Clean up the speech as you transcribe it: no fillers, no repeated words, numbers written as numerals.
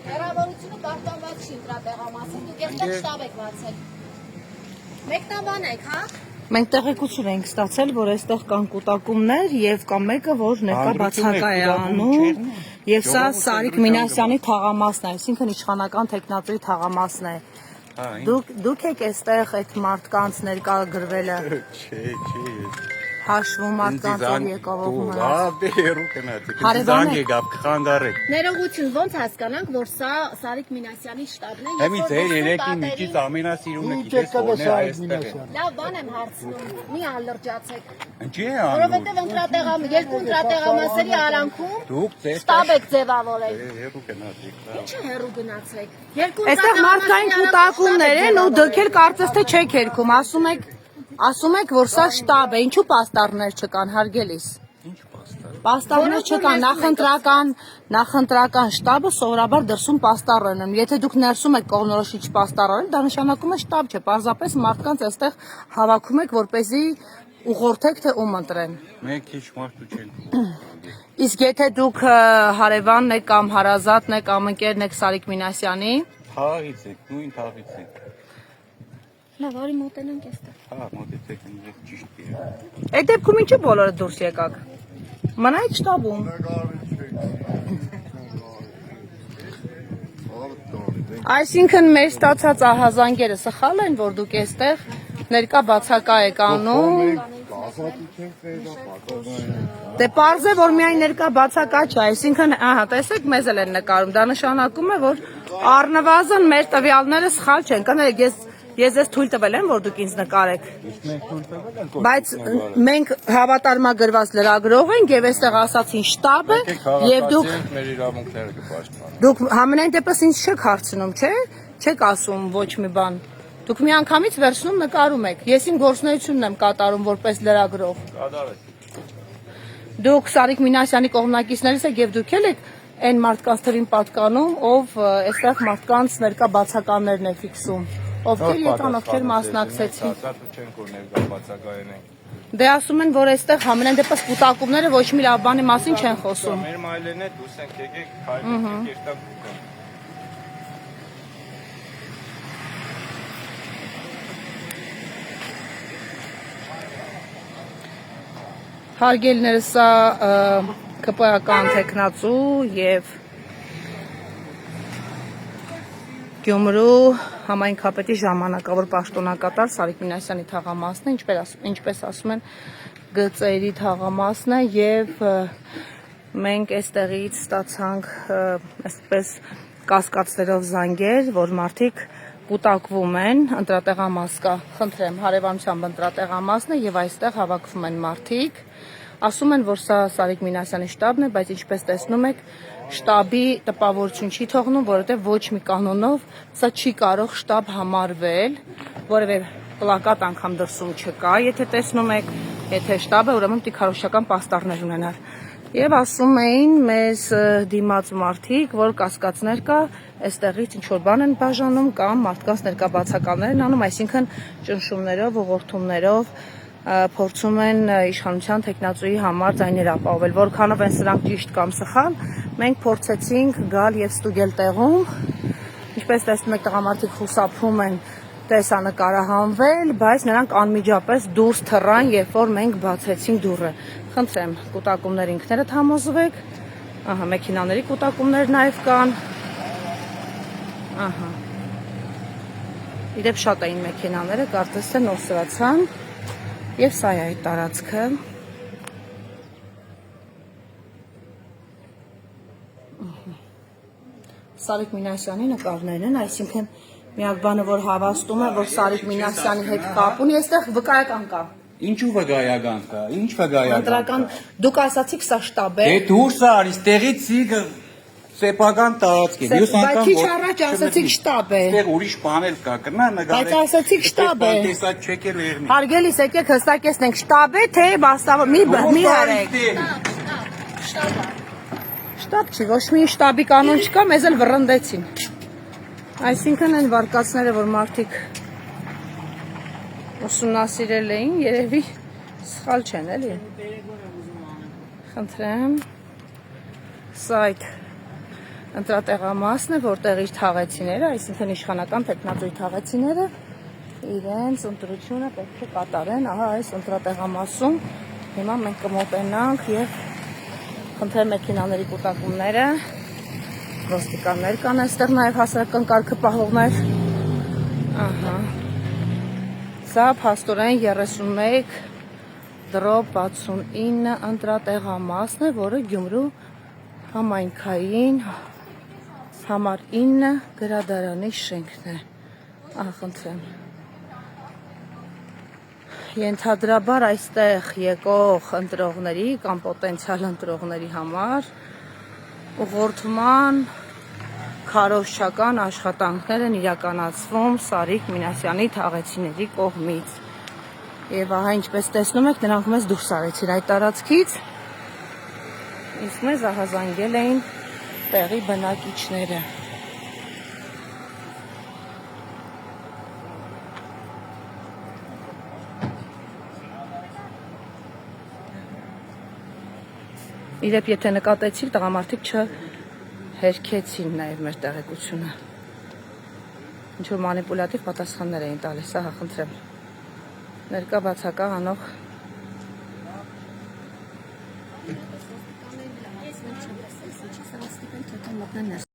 Հեռավորությունը պարտանված չի դրա տեղամասին, դուք այստեղ շտաբ եք բացել։ Մեկնաբան եք, հա։ Մենք տեղեկություն ենք ստացել, որ այստեղ կան կուտակումներ եւ կա մեկը, որ ներկա բացակա է անում, եւ սա Սարիկ Մինասյանի թաղամասն է, այսինքն իշխանական տեխնատորի թաղամասն է։ Դուք եք այստեղ այդ մարդկանց ներկա գրվելը։ Չէ, Հաշվում մարդկանց որ եկավ Հարևան եկավ քանդարեք։ Ներողություն, ոնց հասկանանք, որ սա Սարիկ Մինասյանի շտաբն է։ Հիմի ձեր երեքի միջից ամենասիրունը գիտես ո՞րն է այստեղ։ Լավ բան եմ հարցնում, մի ալրջացեք։ Ինչի է անում։ Որովհետև երկու ընտրատեղամասերի արանքում շտաբ եք ձևավորել։ Հերու գնացեք։ Ինչը հերու գնացեք։ Այստեղ մարդկային կուտակումներ են ու դուք էլ կարծես թե չեք երգում, ասում եք, որ սա շտաբ է, ինչու պաստառներ չկան, հարգելիս։ Ինչ պաստառ։ Պաստառներ չկան, նախընտրական շտաբը սովորաբար դրսում պաստառ են, եթե դուք ներսում եք կողմնորոշիչ պաստառ, դա նշանակում է շտաբ չէ, պարզապես մարդկանց այստեղ հավաքում եք, որպեսզի ուղղորդեք, թե ում ընտրեն։ Մենք քիչ մարդու չենք։ Իսկ եթե դուք հարևանն եք կամ հարազատն եք կամ ընկերն եք Սարիկ Մինասյանի, Թաղից եք, նույն թաղից եք։ Լավ, արի մոտենանք այստեղ։ Հա, մոտեցեք, ինձ ճիշտ է։ այդ դեպքում ինչու բոլորը դուրս եկաք։ Մնայեք շտաբում։ Այսինքն մեր ստացած ահազանգերը սխալ են, որ դուք այստեղ ներկա բացակա եք անում։ Դե պարզ է, որ միայն ներկա բացակա չէ, այսինքն, ահա, տեսեք, մեզ էլ են նկարում, դա նշանակում է, որ առնվազն մեր տվյալները սխալ չեն, կներեք, ես ձեզ թույլ տվել եմ, որ դուք ինձ նկարեք, բայց մենք հավատարմագրված լրագրող ենք և այստեղ ասացին շտաբ է և դուք համենայն դեպս ինձ չեք հարցնում, չեք ասում ոչ մի բան, դուք մի անգամից վերցնում նկարում եք, ես իմ գործունեությունն եմ կատարում որպես լրագրող, դուք Սարիկ Մինասյանի կողմնակիցներից եք և դուք էլ եք այն մարդկանց թվին պատկանում, ով այստեղ մարդկանց ներկա բացականներն է ֆիքսում, ովքեր եկան, ովքեր մասնակցեցին։ Դե ասում են, որ այստեղ համենայն դեպս կուտակումները ոչ մի լավ բանի մասին չեն խոսում։ Մեր մայլեն է դուս ենք եկեք, քայլեք, երտանք ուկան։ Հարգելիներս, սա ԿՊԱ-ական տեխնացու և Գյումրու համայնքապետի ժամանակավոր պաշտոնակատար Սարիկ Մինասյանի թաղամասն է, ինչպես ասում են, գծերի թաղամասն է և մենք այստեղից ստացանք այսպես կասկածներով զանգեր, որ մարդիկ կուտակվում են, ընտրատեղամաս կա, խնդրեմ, հարևանությամբ ընտրատեղամասն է և այստեղ հավաքվում են մարդիկ, ասում են, որ սա Սարիկ Մինասյանի շտաբն է, բայց ինչպես տեսնում եք, շտաբի տպավորություն չի թողնում, որովհետև ոչ մի կանոնով սա չի կարող շտաբ համարվել, որևէ պլակատ անգամ դրսում չկա, եթե տեսնում եք, եթե շտաբը, ուրեմն պիտի քարոզչական պաստառներ ունենար։ Եվ ասում էին մեզ դիմաց մարդիկ, որ կասկածներ կա, այստեղից ինչ-որ բան են բաժանում կամ մարդկանց ներկա բացականներ են անում, այսինքն ճնշումներով, ուղղորդումներով փորձում են իշխանության տեխնացուի համար ձայներ ապահովել, որքանով են սրանք ճիշտ կամ սխալ, մենք փորձեցինք գալ եւ ստուգել տեղում, ինչպես տեսնում եք տղամարդիկ խուսափում են տեսանկարահանվել, բայց նրանք անմիջապես դուրս թռան, երբ որ մենք բացեցինք դուռը։ Խնդրեմ, կուտակումներ ինքներդ համոզվեք, ահա մեքենաների կուտակումներ նաեւ կան, ահա, իրեւ շատ էին մեքենաները, կարծես թե նոր սրացան, եւ սա է այդ տարածքը։ Սարիկ Մինասյանի նկարներն են, այսինքն միակ բանը, որ հավաստում է, որ Սարիկ Մինասյանի հետ կապ ունի, այստեղ վկայական կա։ Ինչու վկայական կա, ինչ վկայական։ Ընտրական, դուք ասացիք սա շտաբ է։ Դե դուրս արի, ստեղից ցիկը սեփական տարածք է։ Բայց քիչ առաջ ասացիք շտաբ է։ Այստեղ ուրիշ բան էլ կա, կնա նկարեք։ Բայց ասացիք շտաբ է։ Տեսած չեկել եղնի։ Հարգելիս, եկեք հստակեցնենք, շտաբ է, թե բաստավոր, մի հարեք։ Շտաբ չի, ոչ մի շտաբի կանոն չկա, մեզ էլ վռնդեցին։ Այսինքն այն վարկածները, որ մարդիկ ուսումնասիրել էին, երևի սխալ չեն, էլի։ Խնդրեմ։ Սա այդ ընտրատեղամասն է, որտեղ իր թաղեցիները, այսինքն իշխանական տեխնատուի թաղեցիները իրենց ընտրությունը պետք է կատարեն, ահա այս ընտրատեղամասում հիմա մենք կմոտենանք եւ խնդրեմ մեքենաների կուտակումները, ոստիկաններ կան այստեղ նաեւ հասարակական կարգը պահողներ, ահա, սա փաստորեն 31/69 ընտրատեղամասն է, որը Գյումրու համայնքային համար 9 գրադարանի շենքն է, ահա խնդրեմ։ Ենթադրաբար այստեղ եկող ընտրողների կամ պոտենցիալ ընտրողների համար ուղղորդման քարոզչական աշխատանքներ են իրականացվում Սարիկ Մինասյանի թաղեցիների կողմից։ Եվ ահա ինչպես տեսնում եք, նրանք մեզ դուրս արեցին այդ տարածքից, իսկ մեզ ահազանգել էին տեղի բնակիչները։ Իրեւ եթե նկատեցիք, տղամարդիկ չհերքեցին նաև մեր տեղեկությունը։ Ինչ որ մանիպուլատիվ պատասխաններ էին տալիս, ահա խնդրեմ։ Ներկա բացակա անող